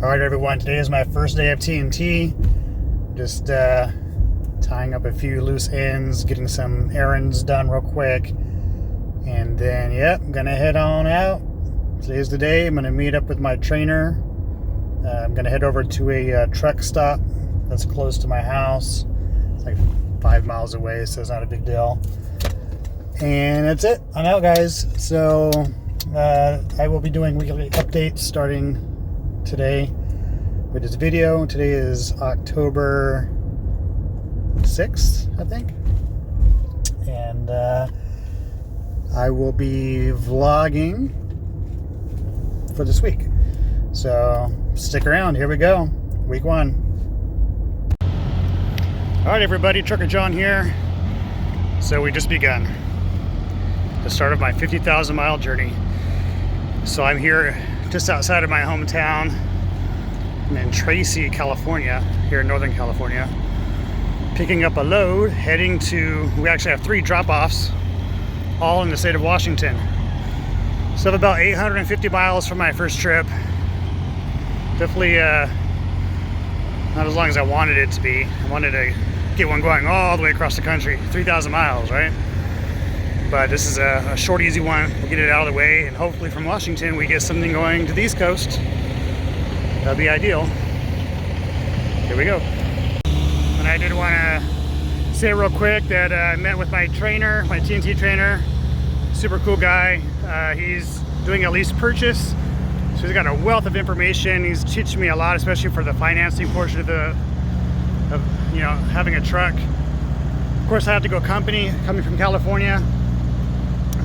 Alright everyone, today is my first day of TNT. Just tying up a few loose ends, getting some errands done real quick. And then, I'm gonna head on out. Today's the day. I'm gonna meet up with my trainer. I'm gonna head over to a truck stop that's close to my house. It's like 5 miles away, so it's not a big deal. And that's it. I'm out, guys. So I will be doing weekly updates starting today with this video. Today is October 6th, I think. And I will be vlogging for this week. So stick around. Here we go. Week one. Alright everybody, Trucker John here. So we just begun the start of my 50,000 mile journey. So I'm here just outside of my hometown in Tracy, California, here in Northern California, picking up a load, heading to, we actually have 3 drop-offs, all in the state of Washington. So I have about 850 miles for my first trip. Definitely not as long as I wanted it to be. I wanted to get one going all the way across the country, 3,000 miles, right? But this is a short, easy one. We'll get it out of the way, and hopefully from Washington we get something going to the East Coast. That'd be ideal. Here we go. And I did want to say real quick that I met with my trainer, my TNT trainer. Super cool guy. He's doing a lease purchase, so he's got a wealth of information. He's teaching me a lot, especially for the financing portion of having a truck. Of course, I have to go coming from California.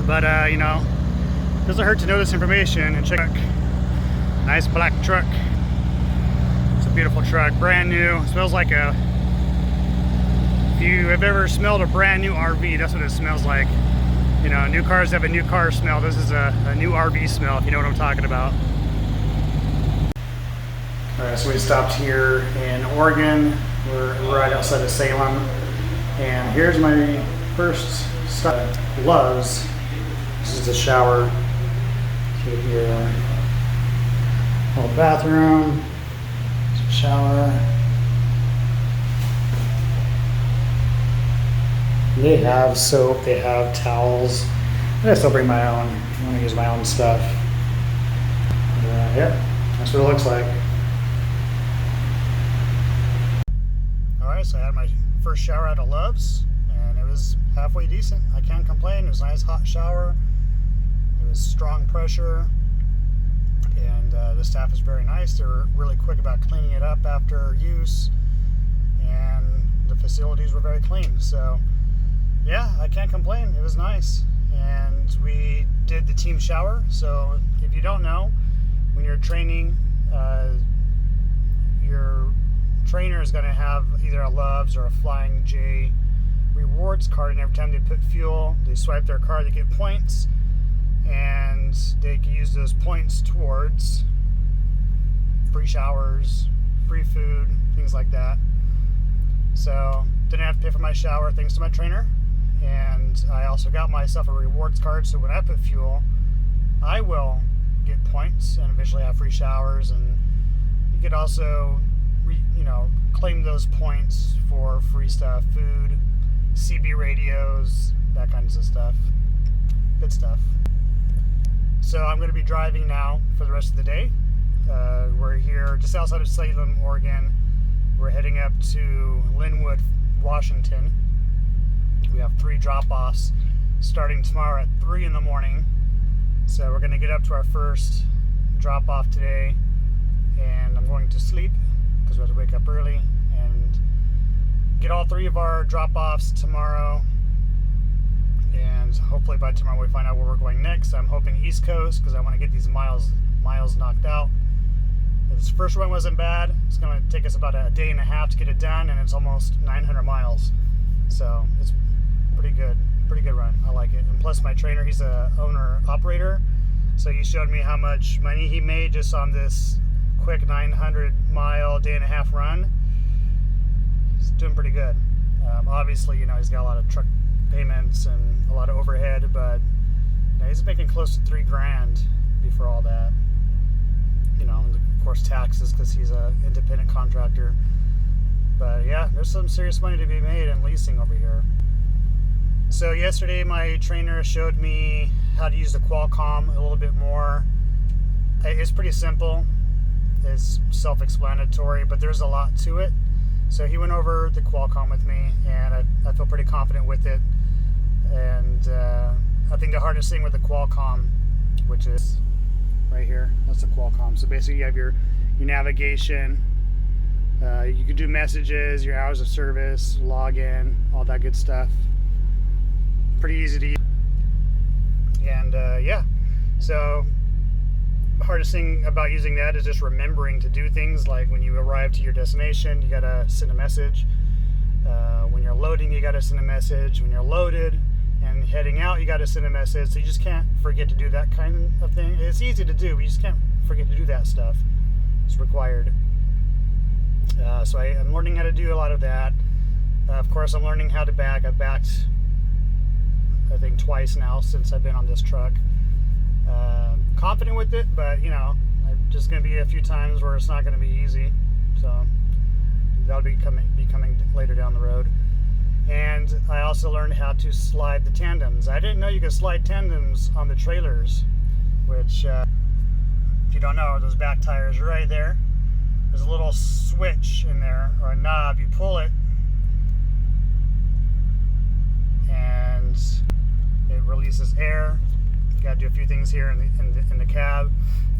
But, doesn't hurt to know this information and check. Nice black truck. It's a beautiful truck, brand new. It smells like if you have ever smelled a brand new RV, that's what it smells like. You know, new cars have a new car smell. This is a new RV smell, if you know what I'm talking about. All right, so we stopped here in Oregon. We're right outside of Salem. And here's my first stop, Love's. This is the shower. So here, little bathroom, shower. They have soap, they have towels. I still bring my own. I want to use my own stuff. That's what it looks like. Alright, so I had my first shower out of Love's, and it was halfway decent. I can't complain. It was a nice hot shower. It was strong pressure, and the staff is very nice. They're really quick about cleaning it up after use, and the facilities were very clean. So yeah, I can't complain. It was nice. And we did the team shower. So if you don't know, when you're training, your trainer is going to have either a Love's or a Flying J rewards card, and every time they put fuel, they swipe their card, they get points, and they can use those points towards free showers, free food, things like that. So didn't have to pay for my shower thanks to my trainer. And I also got myself a rewards card, so when I put fuel, I will get points and eventually have free showers. And you could also claim those points for free stuff, food, CB radios, that kinds of stuff. Good stuff. So I'm going to be driving now for the rest of the day. We're here just outside of Salem, Oregon. We're heading up to Linwood, Washington. We have 3 drop-offs starting tomorrow at 3 in the morning. So we're going to get up to our first drop-off today, and I'm going to sleep because we have to wake up early and get all 3 of our drop-offs tomorrow. And hopefully by tomorrow we find out where we're going next. I'm hoping East Coast because I want to get these miles knocked out. This first one wasn't bad. It's going to take us about a day and a half to get it done, and it's almost 900 miles. So it's pretty good run. I like it. And plus my trainer, he's a owner operator, so he showed me how much money he made just on this quick 900 mile day and a half run. He's doing pretty good. Obviously, he's got a lot of truck payments and a lot of overhead, but he's making close to $3,000 before all that. course, taxes because he's an independent contractor. But yeah, there's some serious money to be made in leasing over here. So yesterday my trainer showed me how to use the Qualcomm a little bit more. It's pretty simple. It's self-explanatory, but there's a lot to it. So he went over the Qualcomm with me, and I feel pretty confident with it. And I think the hardest thing with the Qualcomm, which is right here, that's the Qualcomm. So basically you have your navigation, you can do messages, your hours of service, login, all that good stuff. Pretty easy to use. And yeah, so the hardest thing about using that is just remembering to do things like when you arrive to your destination, you gotta send a message. When you're loading, you gotta send a message. When you're loaded and heading out, you gotta send a message. So you just can't forget to do that kind of thing. It's easy to do, but you just can't forget to do that stuff. It's required. So I'm learning how to do a lot of that. Of course, I'm learning how to back. I've backed, I think, twice now since I've been on this truck. Confident with it, but you know, just going to be a few times where it's not going to be easy. So that'll be coming later down the road. And I also learned how to slide the tandems. I didn't know you could slide tandems on the trailers, which if you don't know, those back tires are right there. There's a little switch in there, or a knob. You pull it and it releases air. You gotta do a few things here in the cab,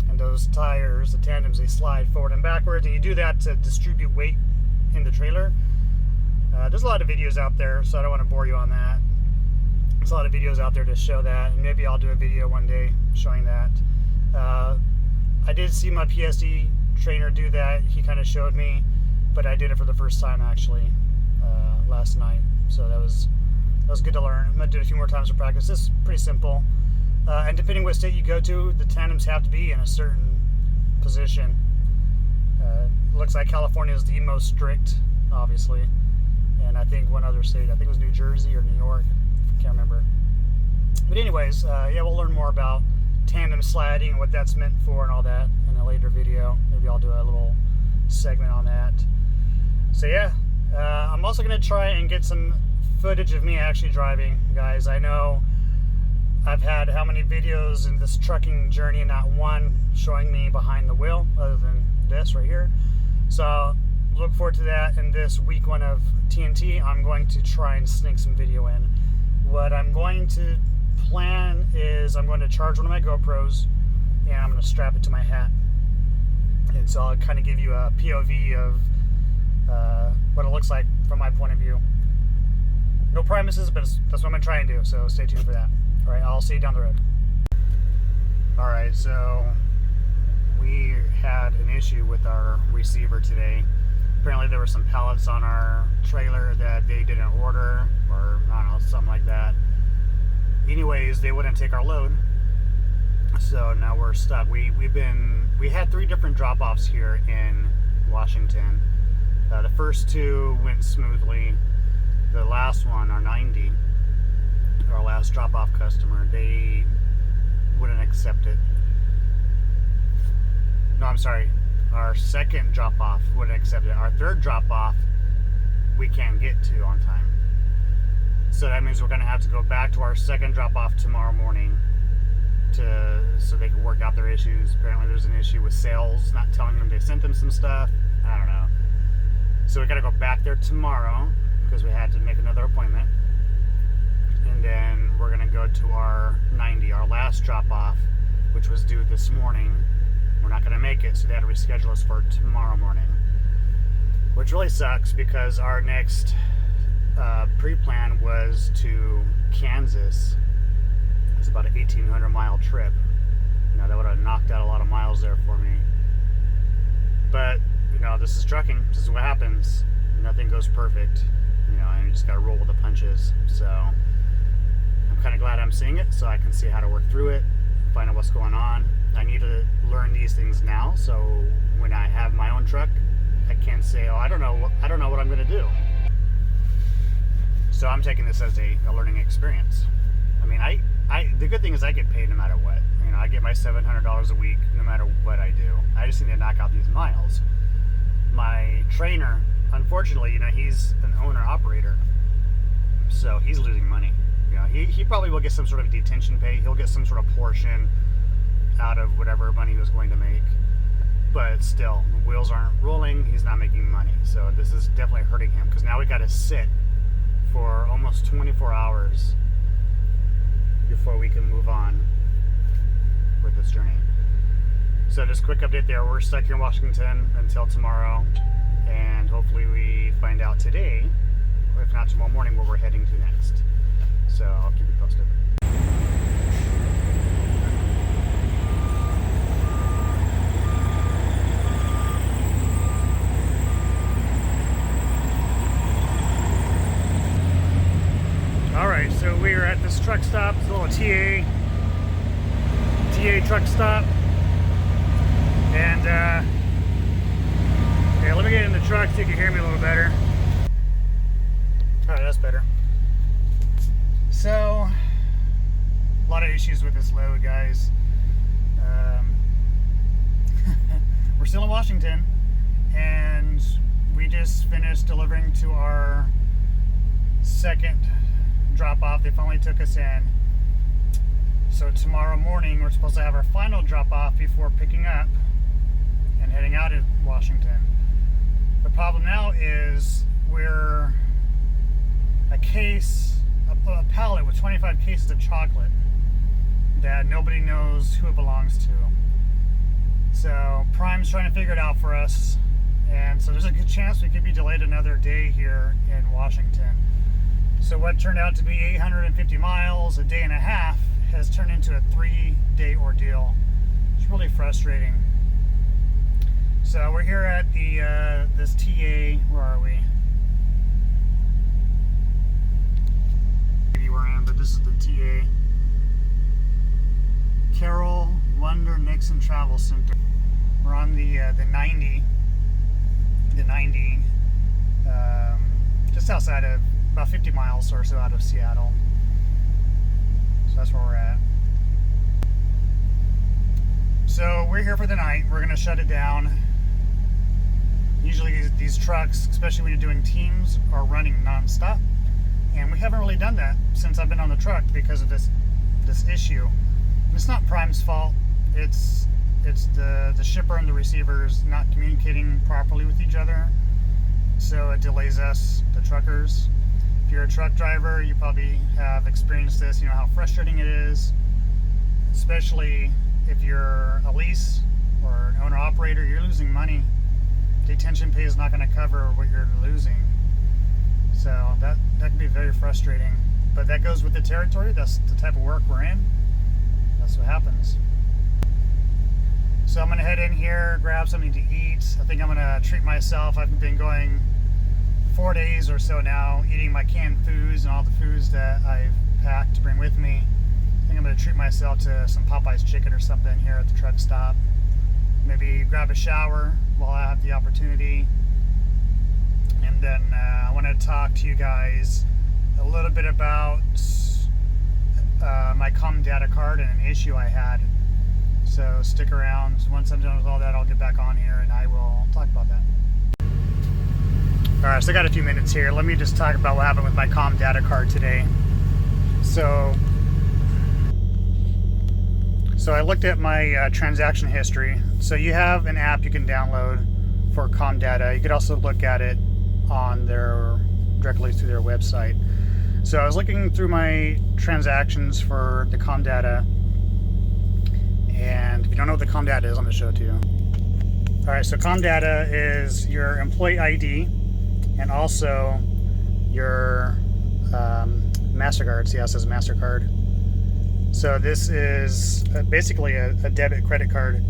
and those tires, the tandems, they slide forward and backwards, and you do that to distribute weight in the trailer. There's a lot of videos out there, so I don't want to bore you on that. There's a lot of videos out there to show that, and maybe I'll do a video one day showing that. I did see my PSD trainer do that. He kind of showed me, but I did it for the first time actually last night, so that was good to learn. I'm gonna do it a few more times to practice. This is pretty simple. And depending what state you go to, the tandems have to be in a certain position. Looks like California is the most strict, obviously. And I think one other state, I think it was New Jersey or New York, I can't remember. But anyways, yeah, we'll learn more about tandem sliding and what that's meant for and all that in a later video. Maybe I'll do a little segment on that. So yeah, I'm also going to try and get some footage of me actually driving, guys. I know I've had how many videos in this trucking journey, and not one showing me behind the wheel other than this right here. So look forward to that in this week one of TNT. I'm going to try and sneak some video in. What I'm going to plan is I'm going to charge one of my GoPros and I'm going to strap it to my hat. And so I'll kind of give you a POV of what it looks like from my point of view. No promises, but that's what I'm going to try and do. So stay tuned for that. All right, I'll see you down the road. All right, so we had an issue with our receiver today. Apparently there were some pallets on our trailer that they didn't order, or I don't know, something like that. Anyways, they wouldn't take our load, so now we're stuck. We had 3 different drop-offs here in Washington. The first 2 went smoothly. The last one, our 90, our last drop-off customer, they wouldn't accept it. No, I'm sorry. Our second drop-off wouldn't accept it. Our third drop-off, we can't get to on time. So that means we're going to have to go back to our second drop-off tomorrow morning so they can work out their issues. Apparently there's an issue with sales, not telling them they sent them some stuff. I don't know. So we got to go back there tomorrow because we had to make another appointment. And then we're going to go to our 90, our last drop-off, which was due this morning. We're not going to make it, so they had to reschedule us for tomorrow morning, which really sucks because our next pre-plan was to Kansas. It was about a 1,800 mile trip. You know, that would have knocked out a lot of miles there for me. But, you know, this is trucking. This is what happens. Nothing goes perfect, you know, and you just got to roll with the punches. So I'm kind of glad I'm seeing it so I can see how to work through it, find out what's going on. I need to learn these things now, so when I have my own truck, I can't say, oh, I don't know what I'm going to do. So I'm taking this as a learning experience. I mean, the good thing is I get paid no matter what. You I get my $700 a week no matter what I do. I just need to knock out these miles. My trainer, unfortunately, he's an owner-operator, so he's losing money. He probably will get some sort of detention pay. He'll get some sort of portion out of whatever money he was going to make. But still, the wheels aren't rolling. He's not making money. So this is definitely hurting him, because now we got to sit for almost 24 hours before we can move on with this journey. So just a quick update there. We're stuck here in Washington until tomorrow, and hopefully we find out today, or if not tomorrow morning, where we're heading to next. So I'll keep you posted. Alright, so we are at this truck stop. It's a little TA truck stop. And okay, let me get in the truck so you can hear me a little better. Alright, that's better. So, a lot of issues with this load, guys. We're still in Washington, and we just finished delivering to our second drop off. They finally took us in. So tomorrow morning we're supposed to have our final drop off before picking up and heading out of Washington. The problem now is we're a pallet with 25 cases of chocolate that nobody knows who it belongs to. So Prime's trying to figure it out for us, and so there's a good chance we could be delayed another day here in Washington. So what turned out to be 850 miles, a day and a half, has turned into a 3-day ordeal. It's really frustrating. So we're here at the this TA. Where are we? Maybe we're in, but this is the TA. Carroll Wonder Nixon Travel Center. We're on the 90. The 90, just outside of, about 50 miles or so out of Seattle. So that's where we're at. So we're here for the night. We're gonna shut it down. Usually these trucks, especially when you're doing teams, are running non-stop, and we haven't really done that since I've been on the truck because of this issue. And it's not Prime's fault. It's the shipper and the receivers not communicating properly with each other, so it delays us, the truckers. If you're a truck driver, you probably have experienced this. You know how frustrating it is, especially if you're a lease or an owner-operator. You're losing money. Detention pay is not going to cover what you're losing. So that can be very frustrating. But that goes with the territory. That's the type of work we're in. That's what happens. So I'm going to head in here, grab something to eat. I think I'm going to treat myself. I've been going 4 days or so now, eating my canned foods and all the foods that I've packed to bring with me. I think I'm going to treat myself to some Popeye's chicken or something here at the truck stop. Maybe grab a shower while I have the opportunity. And then I want to talk to you guys a little bit about my comm data card and an issue I had. So stick around. Once I'm done with all that, I'll get back on here and I will talk about that. Alright, so I got a few minutes here. Let me just talk about what happened with my comm data card today. So I looked at my transaction history. So you have an app you can download for comm data. You could also look at it on directly through their website. So I was looking through my transactions for the comm data. And if you don't know what the comm data is, I'm going to show it to you. Alright, so comm data is your employee ID and also your MasterCard. See how it says MasterCard? So this is basically a debit credit card,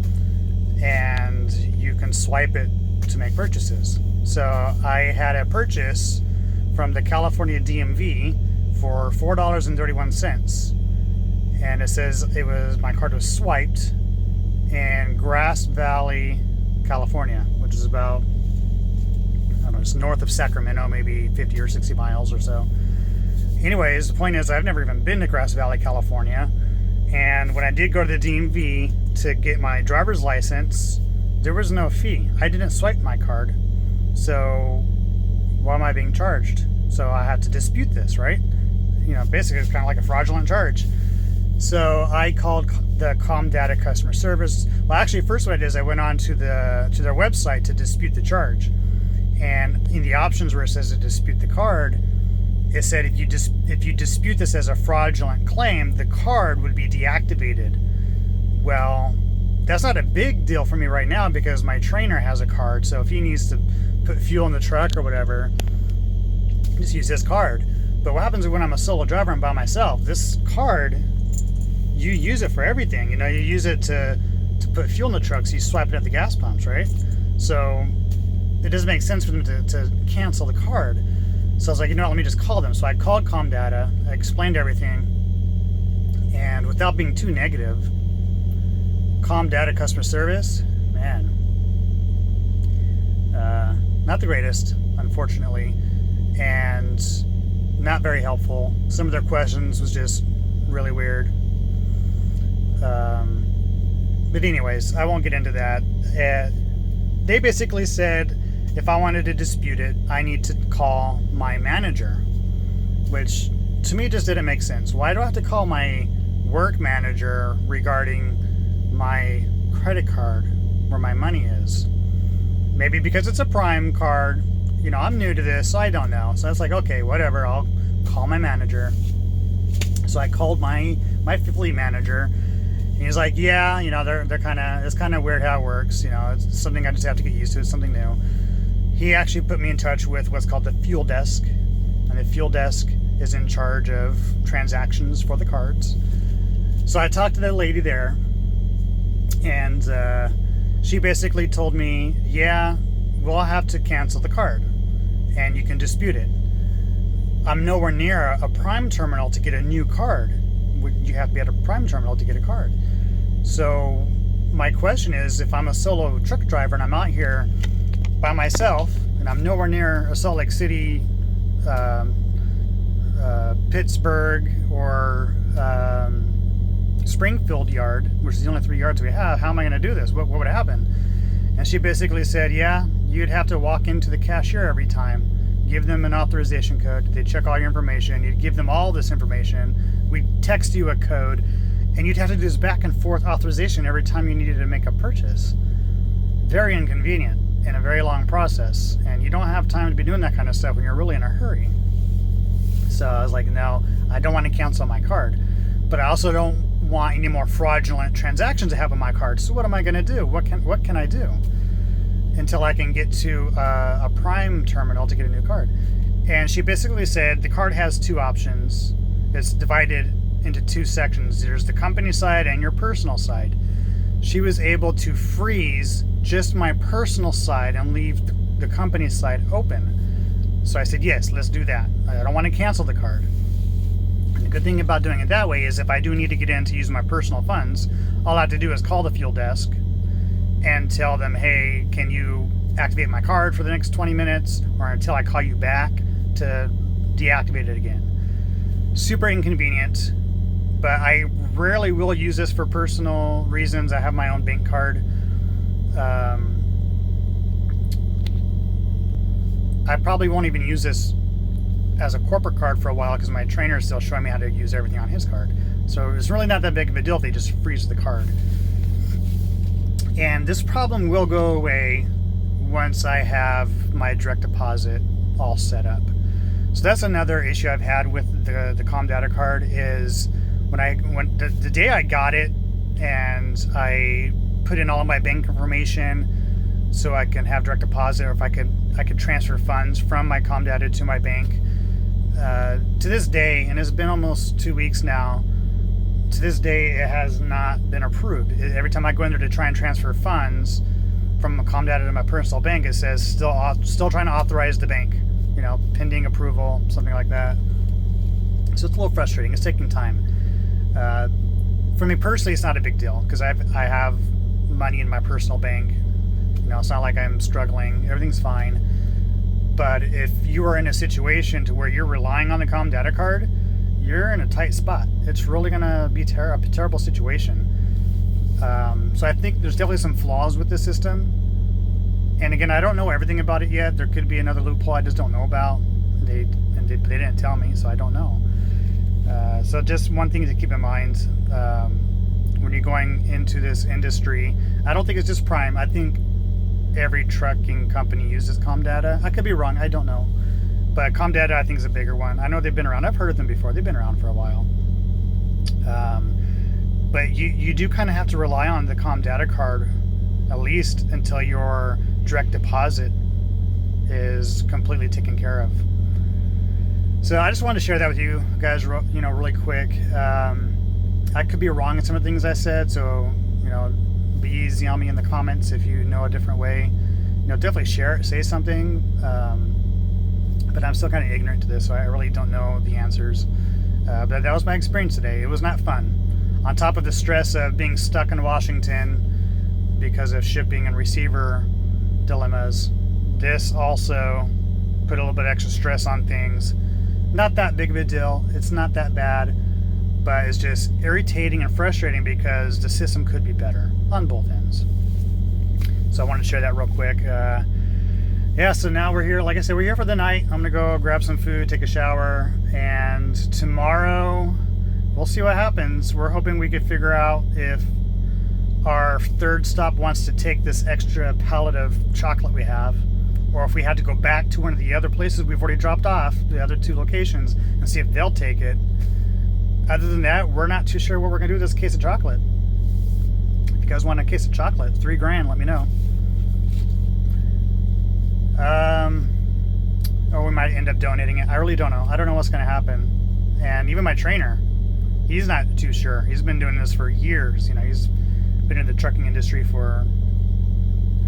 and you can swipe it to make purchases. So I had a purchase from the California DMV for $4.31. And it says my card was swiped in Grass Valley, California, which is about, I don't know, it's north of Sacramento, maybe 50 or 60 miles or so. Anyways, the point is I've never even been to Grass Valley, California, And when I did go to the DMV to get my driver's license, there was no fee. I didn't swipe my card. So why am I being charged? So I had to dispute this, right? Basically it's kind of like a fraudulent charge. So I called the Comdata customer service. Well, actually, first what I did is I went on to their website to dispute the charge. And in the options where it says to dispute the card, it said if you dispute this as a fraudulent claim, the card would be deactivated. Well, that's not a big deal for me right now because my trainer has a card. So if he needs to put fuel in the truck or whatever, just use this card. But what happens when I'm a solo driver and by myself? This card, you use it for everything. You use it to put fuel in the truck, so you swipe it at the gas pumps, right? So it doesn't make sense for them to cancel the card. So I was like, let me just call them. So I called Comdata, I explained everything, and without being too negative, Comdata customer service, man, not the greatest, unfortunately, and not very helpful. Some of their questions was just really weird. But anyways, I won't get into that. They basically said if I wanted to dispute it, I need to call my manager, which to me just didn't make sense. Why do I have to call my work manager regarding my credit card where my money is? Maybe because it's a Prime card. I'm new to this, so I don't know. So it's like, okay, whatever, I'll call my manager. So I called my fleet manager, and he's like, yeah, they're kind of, it's kind of weird how it works. It's something I just have to get used to. It's something new. He actually put me in touch with what's called the fuel desk, and the fuel desk is in charge of transactions for the cards. So I talked to the lady there, and she basically told me, yeah, we'll have to cancel the card, and you can dispute it. I'm nowhere near a Prime terminal to get a new card. You have to be at a Prime terminal to get a card. So my question is, if I'm a solo truck driver and I'm out here by myself and I'm nowhere near a Salt Lake City, Pittsburgh, or Springfield yard, which is the only 3 yards we have, how am I going to do this? What would happen? And she basically said, yeah, you'd have to walk into the cashier every time, give them an authorization code, they'd check all your information, you'd give them all this information, we'd text you a code, and you'd have to do this back and forth authorization every time you needed to make a purchase. Very inconvenient and a very long process, and you don't have time to be doing that kind of stuff when you're really in a hurry. So I was like, no, I don't want to cancel my card, but I also don't want any more fraudulent transactions to happen on my card. So what am I going to do? What can I do until I can get to a Prime terminal to get a new card? And she basically said the card has two options. It's divided into two sections. There's the company side and your personal side. She was able to freeze just my personal side and leave the company side open. So I said, yes, let's do that. I don't want to cancel the card. And the good thing about doing it that way is if I do need to get in to use my personal funds, all I have to do is call the fuel desk and tell them, hey, can you activate my card for the next 20 minutes or until I call you back to deactivate it again. Super inconvenient, but I rarely will use this for personal reasons. I have my own bank card. I probably won't even use this as a corporate card for a while because my trainer is still showing me how to use everything on his card. So it's really not that big of a deal if they just freeze the card. And this problem will go away once I have my direct deposit all set up. So that's another issue I've had with the Comdata card is when the day I got it and I put in all of my bank information so I can have direct deposit, or if I could transfer funds from my Comdata to my bank. To this day, and it's been almost 2 weeks now, to this day it has not been approved. Every time I go in there to try and transfer funds from a Comdata to my personal bank, it says still trying to authorize the bank, pending approval, something like that. So it's a little frustrating. It's taking time. For me personally, it's not a big deal because I have money in my personal bank. It's not like I'm struggling. Everything's fine. But if you are in a situation to where you're relying on the Comdata card, you're in a tight spot. It's really gonna be a terrible situation. So I think there's definitely some flaws with this system. And again, I don't know everything about it yet. There could be another loophole I just don't know about. They didn't tell me, so I don't know. So just one thing to keep in mind when you're going into this industry. I don't think it's just Prime. I think every trucking company uses ComData. I could be wrong. I don't know. But ComData, I think, is a bigger one. I know they've been around. I've heard of them before. They've been around for a while. But you do kind of have to rely on the ComData card, at least until your direct deposit is completely taken care of. So I just wanted to share that with you guys, really quick. I could be wrong in some of the things I said, so be easy on me in the comments if you know a different way. Definitely share it, say something. But I'm still kind of ignorant to this, so I really don't know the answers. But that was my experience today. It was not fun. On top of the stress of being stuck in Washington because of shipping and receiver dilemmas, this also put a little bit extra stress on things. Not that big of a deal. It's not that bad, but it's just irritating and frustrating because the system could be better on both ends. So I wanted to share that real quick. Yeah, so now we're here. Like I said, we're here for the night. I'm gonna go grab some food, take a shower, and tomorrow we'll see what happens. We're hoping we could figure out if our third stop wants to take this extra pallet of chocolate we have, or if we had to go back to one of the other places we've already dropped off, the other 2 locations, and see if they'll take it. Other than that, we're not too sure what we're gonna do with this case of chocolate. If you guys want a case of chocolate, $3 grand, let me know. Or we might end up donating it. I really don't know. I don't know what's gonna happen. And even my trainer, he's not too sure. He's been doing this for years. He's been in the trucking industry for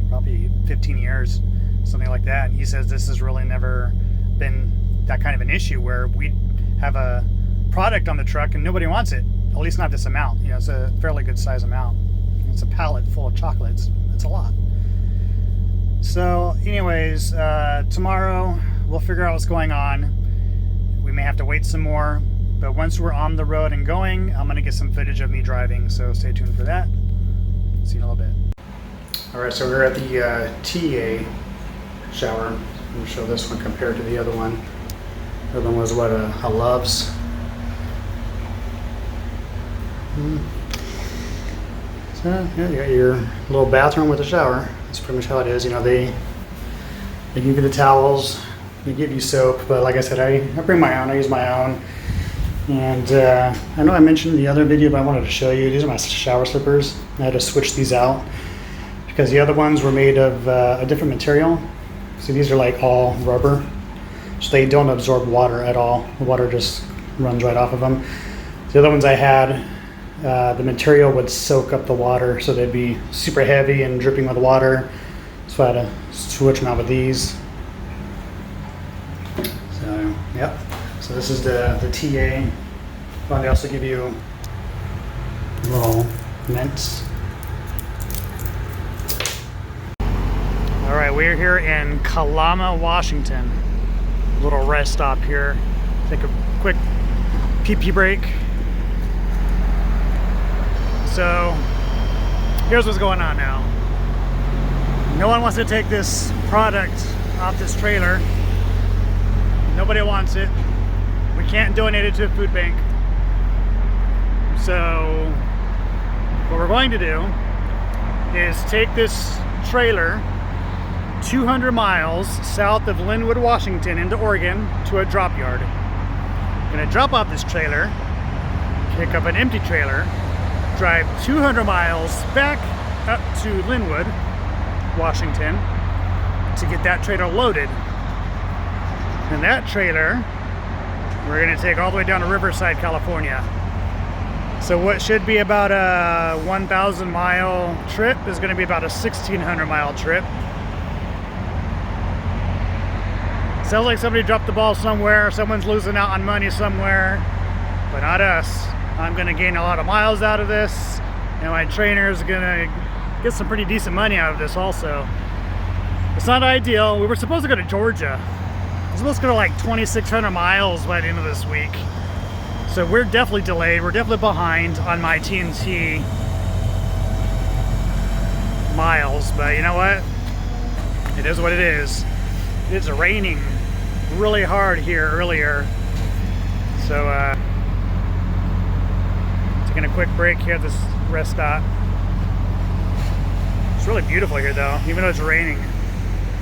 probably 15 years, something like that. And he says this has really never been that kind of an issue where we have a product on the truck and nobody wants it. At least not this amount. It's a fairly good size amount. It's a pallet full of chocolates. It's a lot. So anyways, tomorrow we'll figure out what's going on. We may have to wait some more, but once we're on the road and going, I'm gonna get some footage of me driving, so stay tuned for that. See you in a little bit. All right, so we're at the TA shower. I'm gonna show this one compared to the other one. The other one was what, a Love's. So yeah, you got your little bathroom with a shower. That's pretty much how it is. They give you the towels, they give you soap, but like I said, I bring my own. I use my own. And I know I mentioned in the other video, but I wanted to show you. These are my shower slippers. I had to switch these out because the other ones were made of a different material. So these are like all rubber, so they don't absorb water at all. The water just runs right off of them. The other ones I had, the material would soak up the water, so they'd be super heavy and dripping with water. So I had to switch them out with these. So, yep. So this is the TA. Well, they also give you little mints. All right, we're here in Kalama, Washington. A little rest stop here. Take a quick pee-pee break. So here's what's going on now. No one wants to take this product off this trailer. Nobody wants it. We can't donate it to a food bank. So what we're going to do is take this trailer 200 miles south of Linwood, Washington into Oregon to a drop yard. I'm gonna drop off this trailer, pick up an empty trailer, drive 200 miles back up to Linwood, Washington to get that trailer loaded. And that trailer we're gonna take all the way down to Riverside, California. So what should be about a 1,000 mile trip is gonna be about a 1,600 mile trip. Sounds like somebody dropped the ball somewhere, someone's losing out on money somewhere, but not us. I'm gonna gain a lot of miles out of this, and my trainer's gonna get some pretty decent money out of this also. It's not ideal. We were supposed to go to Georgia. I was supposed to go to like 2,600 miles by the end of this week. So we're definitely delayed. We're definitely behind on my TNT miles, but you know what? It is what it is. It's raining really hard here earlier. So taking a quick break here at this rest stop. It's really beautiful here though, even though it's raining.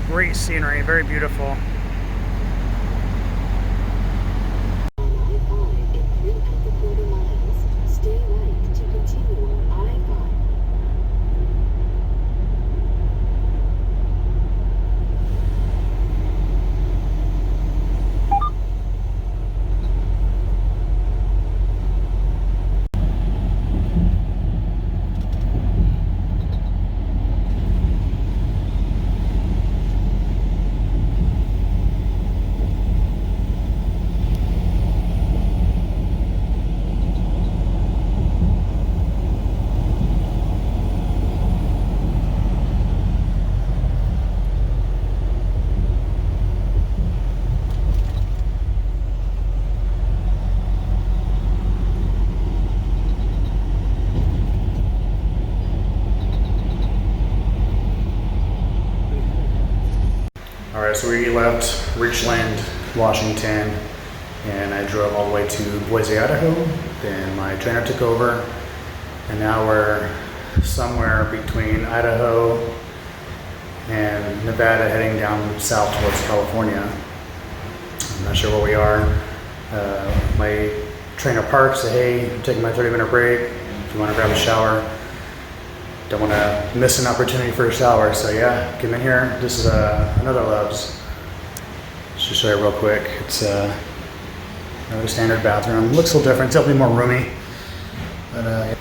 Great scenery, very beautiful. Alright, so we left Richland, Washington, and I drove all the way to Boise, Idaho. Then my trainer took over, and now we're somewhere between Idaho and Nevada, heading down south towards California. I'm not sure where we are. My trainer parked, said, hey, I'm taking my 30-minute break. If you want to grab a shower, don't want to miss an opportunity for a shower. So yeah, came in here. This is another Love's. Just show you real quick. It's another standard bathroom. Looks a little different. It's definitely more roomy. But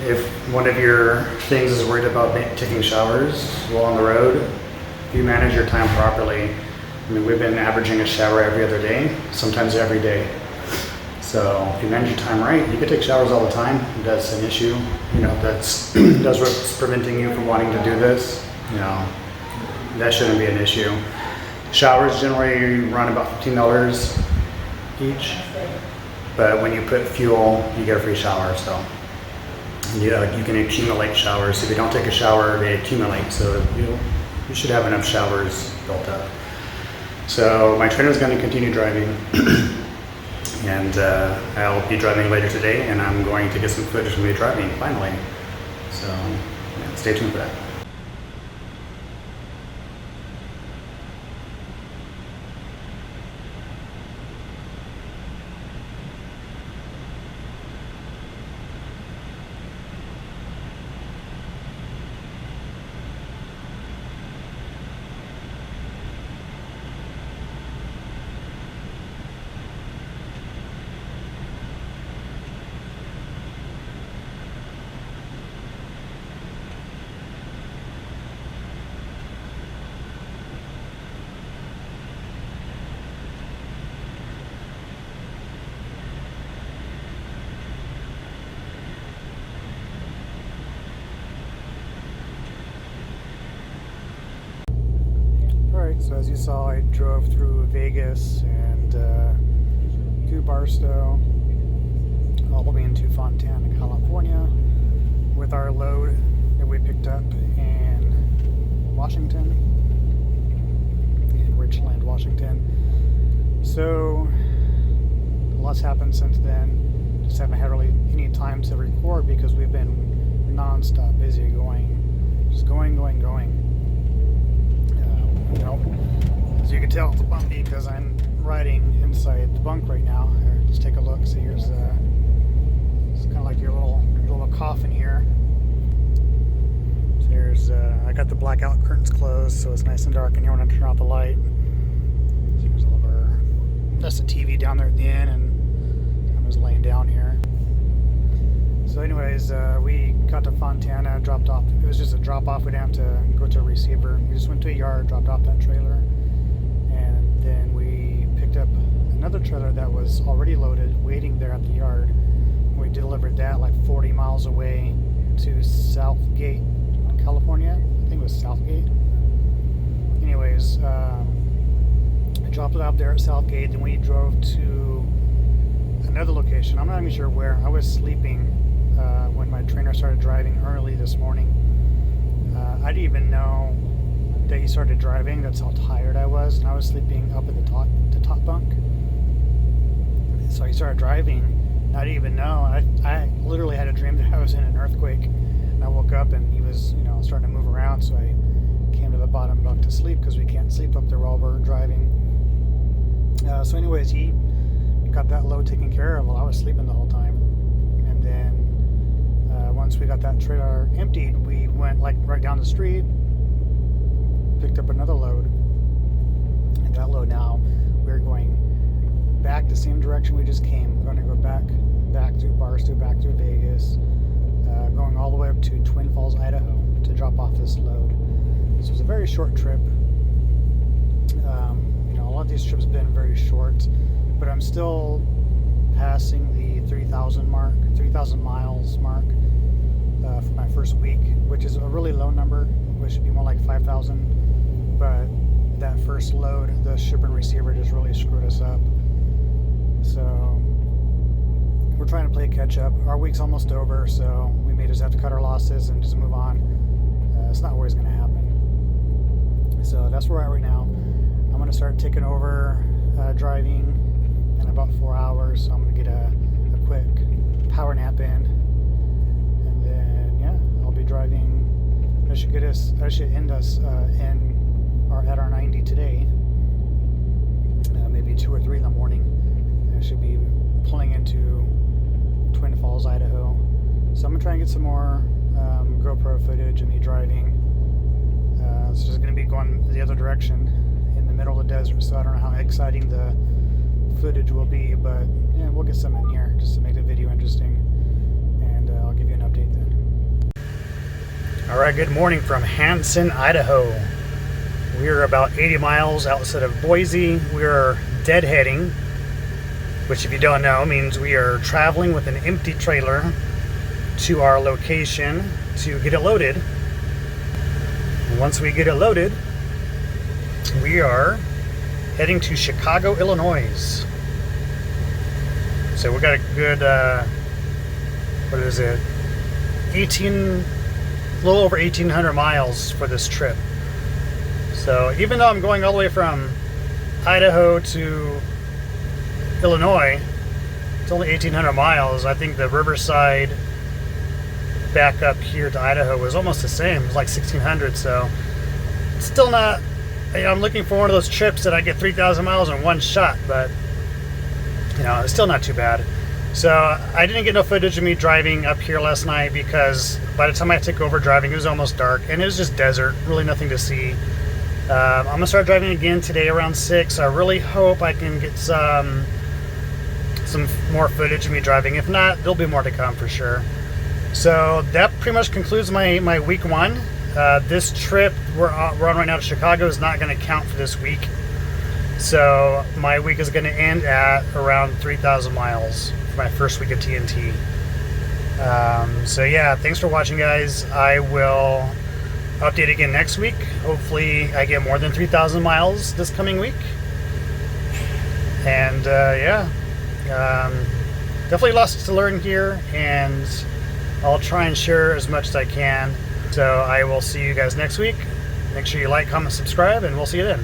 if one of your things is worried about taking showers while on the road, if you manage your time properly, I mean, we've been averaging a shower every other day, sometimes every day. So if you manage your time right, you can take showers all the time. If that's an issue, you know, that's what's preventing you from wanting to do this, you know, that shouldn't be an issue. Showers generally run about $15 each, but when you put fuel, you get a free shower. So yeah, you can accumulate showers. If you don't take a shower, they accumulate. So you should have enough showers built up. So my trainer is going to continue driving. And I'll be driving later today, and I'm going to get some footage of me driving finally. So yeah, stay tuned for that. So as you saw, I drove through Vegas and through Barstow, all the way into Fontana, California, with our load that we picked up in Washington, in Richland, Washington. So a lot's happened since then. Just haven't had really any time to record because we've been non-stop busy, just going. You know, as you can tell, it's bumpy because I'm riding inside the bunk right now. Here, just take a look. See, here's it's kind of like your little coffin here. So here's I got the blackout curtains closed, so it's nice and dark in here when I turn off the light. So here's all of our. That's the TV down there at the end, and I'm just laying down here. So anyways, we got to Fontana, dropped off. It was just a drop off. We didn't have to go to a receiver. We just went to a yard, dropped off that trailer, and then we picked up another trailer that was already loaded, waiting there at the yard. We delivered that like 40 miles away to Southgate, California. I think it was Southgate. Anyways, I dropped it out there at Southgate, then we drove to another location. I'm not even sure where. I was sleeping when my trainer started driving early this morning. I didn't even know that he started driving. That's how tired I was, and I was sleeping up in the top bunk. So he started driving, and I didn't even know. I literally had a dream that I was in an earthquake, and I woke up and he was, starting to move around. So I came to the bottom bunk to sleep because we can't sleep up there while we're driving. So anyways, he got that load taken care of while I was sleeping the whole time. And then once we got that trailer emptied, we went right down the street, picked up another load, and that load now we're going back the same direction we just came. We're going to go back through Barstow, back through Vegas, going all the way up to Twin Falls, Idaho to drop off this load. This was a very short trip. A lot of these trips have been very short, but I'm still passing the 3,000 miles mark for my first week, which is a really low number, which should be more like 5,000. But that first load, the shipper and receiver just really screwed us up. So we're trying to play catch up. Our week's almost over, so we may just have to cut our losses and just move on. It's not always going to happen. So that's where we're at right now. I'm going to start taking over driving in about 4 hours. So I'm going to get a quick power nap in, and then I'll be driving. I should end us at our 90 today. Maybe 2 or 3 in the morning. I should be pulling into Twin Falls, Idaho. So I'm gonna try and get some more GoPro footage of me driving. It's just gonna be going the other direction in the middle of the desert, so I don't know how exciting the footage will be, but yeah, we'll get some in here just to make the video interesting, and I'll give you an update then. Alright, good morning from Hanson, Idaho. We are about 80 miles outside of Boise. We are deadheading, which if you don't know means we are traveling with an empty trailer to our location to get it loaded. And once we get it loaded, we are heading to Chicago, Illinois. So we got a good, what is it, a little over 1,800 miles for this trip. So even though I'm going all the way from Idaho to Illinois, it's only 1,800 miles. I think the Riverside back up here to Idaho was almost the same. It was like 1,600, so it's still not, I'm looking for one of those trips that I get 3,000 miles in one shot, but it's still not too bad. So I didn't get no footage of me driving up here last night because by the time I took over driving, it was almost dark and it was just desert, really nothing to see. I'm gonna start driving again today around 6. I really hope I can get some more footage of me driving. If not, there'll be more to come for sure. So that pretty much concludes my week one. This trip we're on right now to Chicago is not going to count for this week. So my week is going to end at around 3,000 miles for my first week of TNT. So yeah, thanks for watching, guys. I will update again next week. Hopefully I get more than 3,000 miles this coming week. And definitely lots to learn here, and I'll try and share as much as I can. So I will see you guys next week. Make sure you like, comment, subscribe, and we'll see you then.